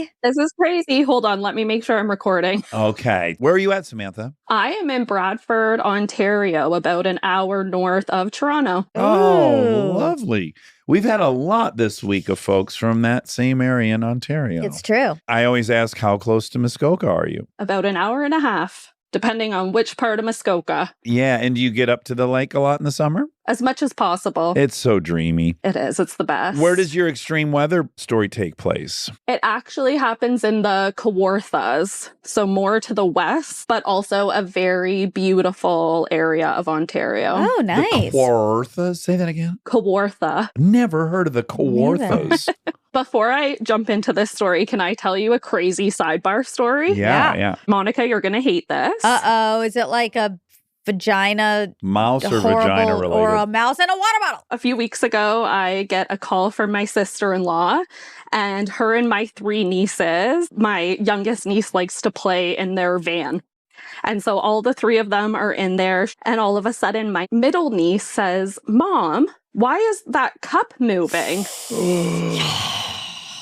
crazy. This is crazy. Hold on. Let me make sure I'm recording. Okay. Where are you at, Samantha? I am in Bradford, Ontario, about an hour north of Toronto. Oh, lovely. We've had a lot this week of folks from that same area in Ontario. It's true. I always ask, how close to Muskoka are you? About an hour and a half, depending on which part of Muskoka. Yeah, and do you get up to the lake a lot in the summer? As much as possible. It's so dreamy. It is. It's the best. Where does your extreme weather story take place? It actually happens in the Kawarthas, so more to the west, but also a very beautiful area of Ontario. Oh, nice. The Kawarthas? Say that again. Kawartha. Never heard of the Kawarthas. Before I jump into this story, can I tell you a crazy sidebar story? Yeah. Monica, you're going to hate this. Uh-oh. Is it like a vagina? Mouse or vagina related? Or a mouse in a water bottle? A few weeks ago, I get a call from my sister-in-law, and her and my 3 nieces, my youngest niece likes to play in their van. And so all the 3 of them are in there, and all of a sudden my middle niece says, "Mom, why is that cup moving?"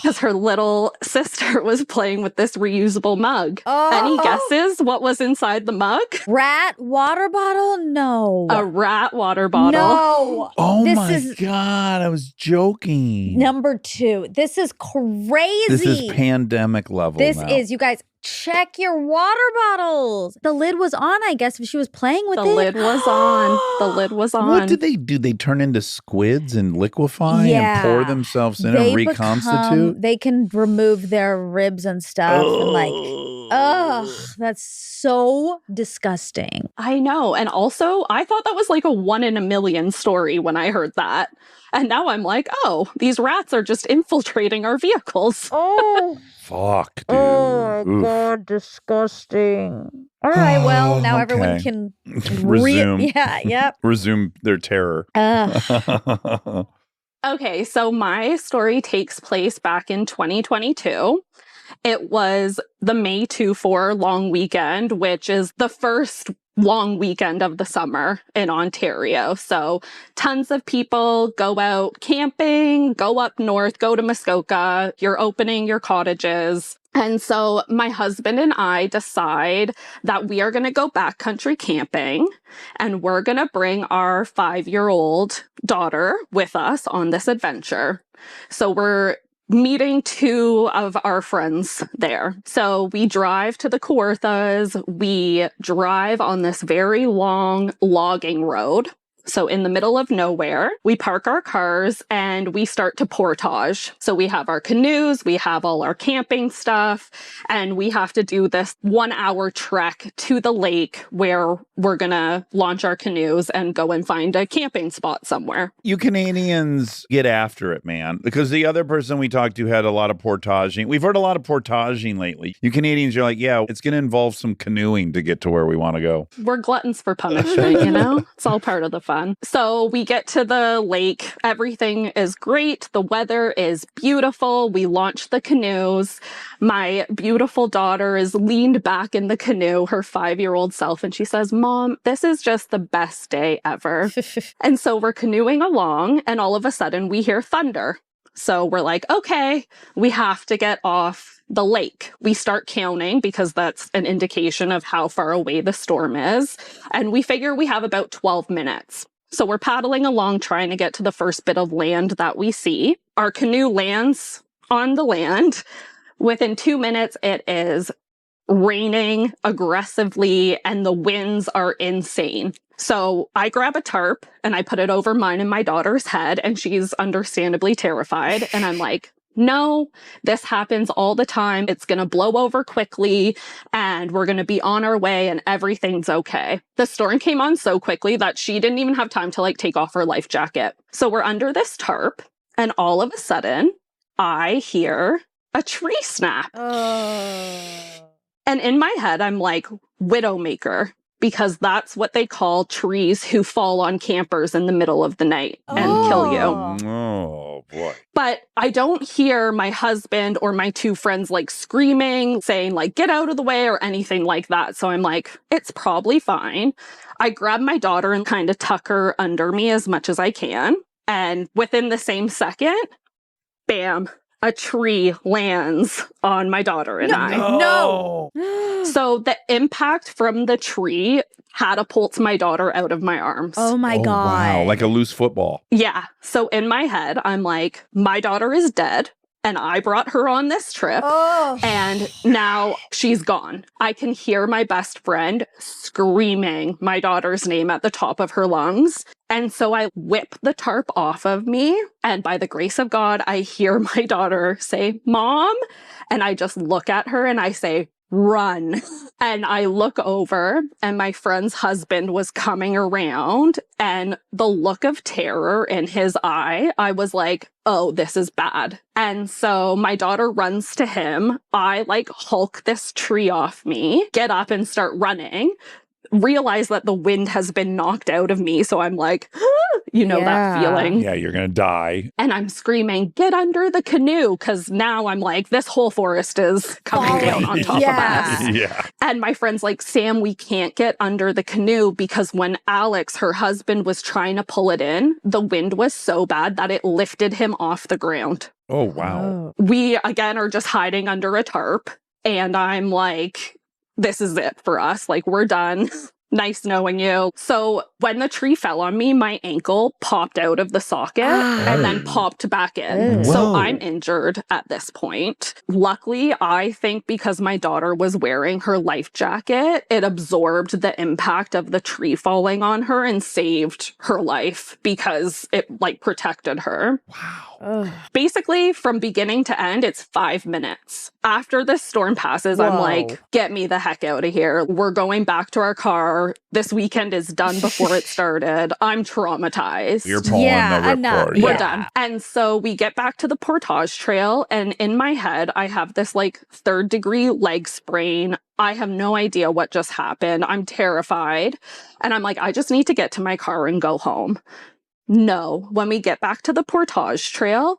Because her little sister was playing with this reusable mug. Oh. Any guesses what was inside the mug? Rat water bottle? No. A rat water bottle. No. Oh This my is God, I was joking. number 2. This is crazy. This is pandemic level This now. is, you guys, check your water bottles. The lid was on, I guess, if she was playing with The it. lid was on. The lid was on. What did they do? They turn into squids and liquefy and pour themselves in and reconstitute? They can remove their ribs and stuff. And that's so disgusting. I know. And also, I thought that was like a 1 in a million story when I heard that. And now I'm like, oh, these rats are just infiltrating our vehicles. Oh. Fuck, dude. Oh, Oof. God, disgusting. All right, well, now everyone can resume. Yep. Resume their terror. Okay, so my story takes place back in 2022. It was the May 2-4 long weekend, which is the first long weekend of the summer in Ontario. So tons of people go out camping, go up north, go to Muskoka. You're opening your cottages. And so my husband and I decide that we are going to go backcountry camping, and we're going to bring our 5-year-old daughter with us on this adventure. So we're meeting 2 of our friends there. So we drive to the Kawarthas. We drive on this very long logging road. So in the middle of nowhere, we park our cars and we start to portage. So we have our canoes, we have all our camping stuff, and we have to do this 1-hour trek to the lake where we're going to launch our canoes and go and find a camping spot somewhere. You Canadians get after it, man, because the other person we talked to had a lot of portaging. We've heard a lot of portaging lately. You Canadians are like, yeah, it's going to involve some canoeing to get to where we want to go. We're gluttons for punishment, you know? It's all part of the fun. So we get to the lake. Everything is great. The weather is beautiful. We launch the canoes. My beautiful daughter is leaned back in the canoe, her 5-year-old self, and she says, "Mom, this is just the best day ever." And so we're canoeing along, and all of a sudden we hear thunder. So we're like, okay, we have to get off the lake. We start counting because that's an indication of how far away the storm is. And we figure we have about 12 minutes. So we're paddling along trying to get to the first bit of land that we see. Our canoe lands on the land. Within 2 minutes, it is raining aggressively and the winds are insane. So I grab a tarp and I put it over mine and my daughter's head, and she's understandably terrified. And I'm like, no, this happens all the time. It's going to blow over quickly and we're going to be on our way and everything's okay. The storm came on so quickly that she didn't even have time to take off her life jacket. So we're under this tarp, and all of a sudden I hear a tree snap. And in my head, I'm like, Widowmaker, because that's what they call trees who fall on campers in the middle of the night and kill you. Oh, boy. But I don't hear my husband or my 2 friends screaming, saying get out of the way or anything like that. So I'm like, it's probably fine. I grab my daughter and kind of tuck her under me as much as I can. And within the same second, bam, a tree lands on my daughter and I. No. So the impact from the tree catapults my daughter out of my arms. Oh my God. Wow. Like a loose football. Yeah. So in my head, I'm like, my daughter is dead. And I brought her on this trip. Oh. And now she's gone. I can hear my best friend screaming my daughter's name at the top of her lungs. And so I whip the tarp off of me. And by the grace of God, I hear my daughter say, Mom. And I just look at her and I say, run. And I look over and my friend's husband was coming around, and the look of terror in his eye, I was like, oh, this is bad. And so my daughter runs to him. I like Hulk this tree off me, get up and start running, realize that the wind has been knocked out of me. So I'm like, you know, that feeling. Yeah, you're going to die. And I'm screaming, get under the canoe. Because now I'm like, this whole forest is coming down on top of us. Yeah. And my friend's like, Sam, we can't get under the canoe because when Alex, her husband, was trying to pull it in, the wind was so bad that it lifted him off the ground. Oh, wow. We, again, are just hiding under a tarp. And I'm like, this is it for us. Like, we're done. Nice knowing you. So when the tree fell on me, my ankle popped out of the socket and then popped back in. So I'm injured at this point. Luckily, I think because my daughter was wearing her life jacket, it absorbed the impact of the tree falling on her and saved her life because it like protected her. Wow. Basically, from beginning to end, it's 5 minutes. After this storm passes, I'm like, get me the heck out of here. We're going back to our car. This weekend is done before it started. I'm traumatized. You're pulling the ripcord. We're done. And so we get back to the portage trail. And in my head, I have this like 3rd-degree leg sprain. I have no idea what just happened. I'm terrified. And I'm like, I just need to get to my car and go home. No, when we get back to the portage trail,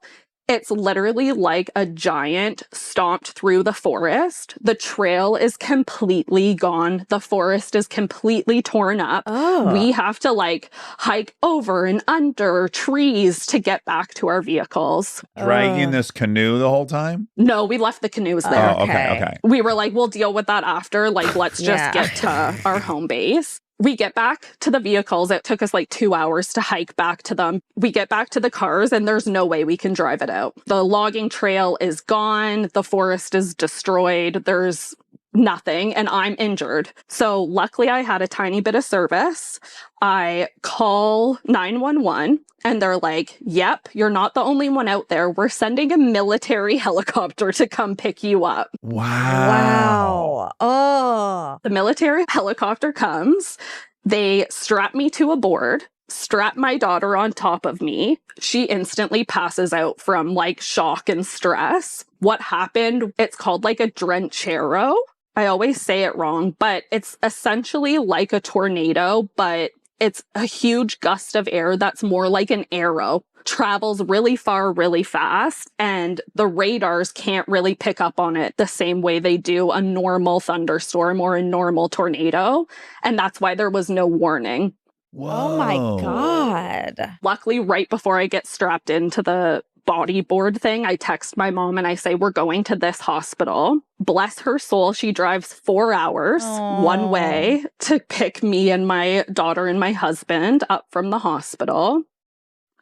it's literally like a giant stomped through the forest. The trail is completely gone. The forest is completely torn up. We have to like hike over and under trees to get back to our vehicles. Dragging this canoe the whole time? No, we left the canoes there. Oh, okay. We were like, we'll deal with that after. Like, let's just get to our home base. We get back to the vehicles. It took us like 2 hours to hike back to them. We get back to the cars and there's no way we can drive it out. The logging trail is gone. The forest is destroyed. There's nothing and I'm injured. So luckily I had a tiny bit of service. I call 911 and they're like, yep, you're not the only one out there. We're sending a military helicopter to come pick you up. Wow. Oh. The military helicopter comes. They strap me to a board, strap my daughter on top of me. She instantly passes out from like shock and stress. What happened? It's called like a drenchero. I always say it wrong, but it's essentially like a tornado, but it's a huge gust of air that's more like an arrow. Travels really far, really fast, and the radars can't really pick up on it the same way they do a normal thunderstorm or a normal tornado. And that's why there was no warning. Whoa. Oh my God. Luckily, right before I get strapped into the bodyboard thing, I text my mom and I say, we're going to this hospital. Bless her soul, she drives 4 hours one way to pick me and my daughter and my husband up from the hospital.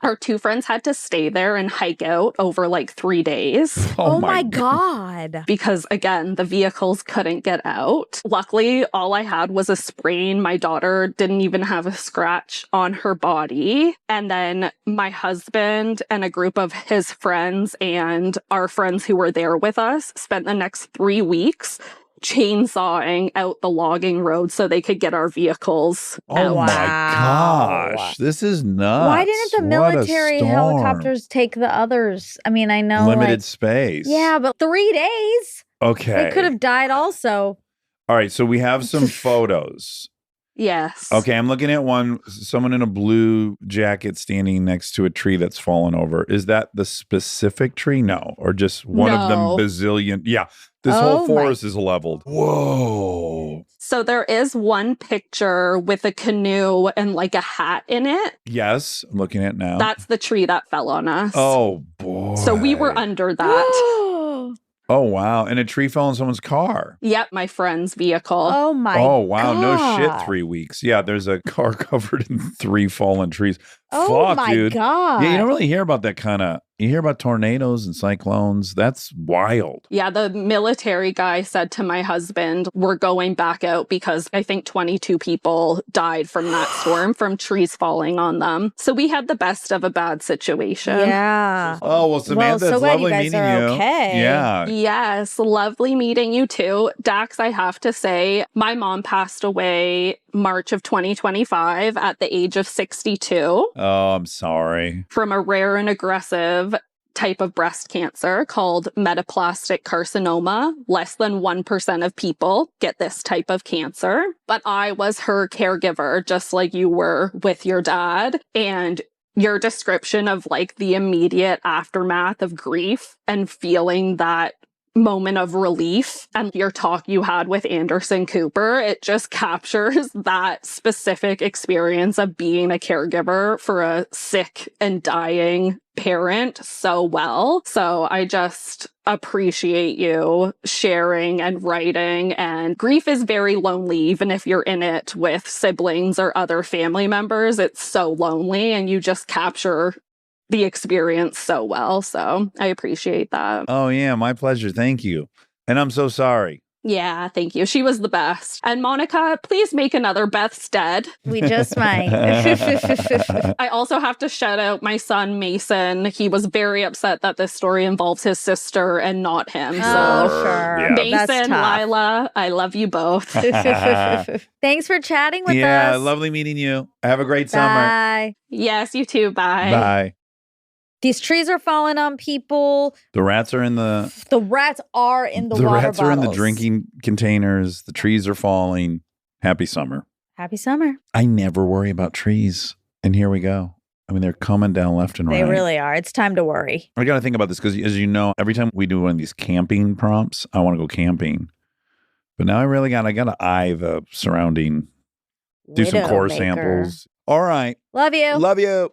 Our 2 friends had to stay there and hike out over like 3 days. Oh my God. Because again, the vehicles couldn't get out. Luckily, all I had was a sprain. My daughter didn't even have a scratch on her body. And then my husband and a group of his friends and our friends who were there with us spent the next 3 weeks chainsawing out the logging road so they could get our vehicles out. Oh my gosh. This is nuts. Why didn't the military helicopters take the others? I mean, I know limited space. Yeah, but 3 days. Okay. They could have died also. All right. So we have some photos. Yes. Okay, I'm looking at one, someone in a blue jacket standing next to a tree that's fallen over. Is that the specific tree? No. Or just one of them No. bazillion? Yeah. This Oh whole my- forest is leveled. Whoa. So there is one picture with a canoe and like a hat in it. Yes, I'm looking at it now. That's the tree that fell on us. Oh, boy. So we were under that. Oh, wow. And a tree fell in someone's car. Yep, my friend's vehicle. Oh my Oh, wow. No shit, God. 3 weeks. Yeah, there's a car covered in 3 fallen trees. Oh Fuck, my dude. God. Yeah, you don't really hear about that kind of, you hear about tornadoes and cyclones. That's wild. Yeah, the military guy said to my husband, we're going back out because I think 22 people died from that storm from trees falling on them. So we had the best of a bad situation. Yeah. Oh, well, Samantha, so it's glad you lovely guys meeting are you. okay. Yeah. Yes, lovely meeting you too. Dax, I have to say, my mom passed away March of 2025 at the age of 62 Oh, I'm sorry. from a rare and aggressive type of breast cancer called metaplastic carcinoma. Less than 1% of people get this type of cancer. But I was her caregiver, just like you were with your dad. And your description of like the immediate aftermath of grief and feeling that moment of relief and your talk you had with Anderson Cooper, it just captures that specific experience of being a caregiver for a sick and dying parent so well. So I just appreciate you sharing and writing. And grief is very lonely, even if you're in it with siblings or other family members. It's so lonely, and you just capture the experience so well. So I appreciate that. Oh, yeah, my pleasure. Thank you. And I'm so sorry. Yeah, thank you. She was the best. And Monica, please make another Beth's Dead. We just might. I also have to shout out my son, Mason. He was very upset that this story involves his sister and not him. Oh, So sure. Yeah. That's Mason, tough. Lila, I love you both. Thanks for chatting with us. Yeah, lovely meeting you. Have a great summer. Bye. Yes, you too. Bye. Bye. These trees are falling on people. The rats are in the Rats are in the water rats are in the bottles. drinking containers. The trees are falling. Happy summer. Happy summer. I never worry about trees. And here we go. I mean, they're coming down left and They right. really are. It's time to worry. I got to think about this because, as you know, every time we do one of these camping prompts, I want to go camping. But now I got to eye the surrounding, do some core Widowmaker. samples. All right. Love you. Love you.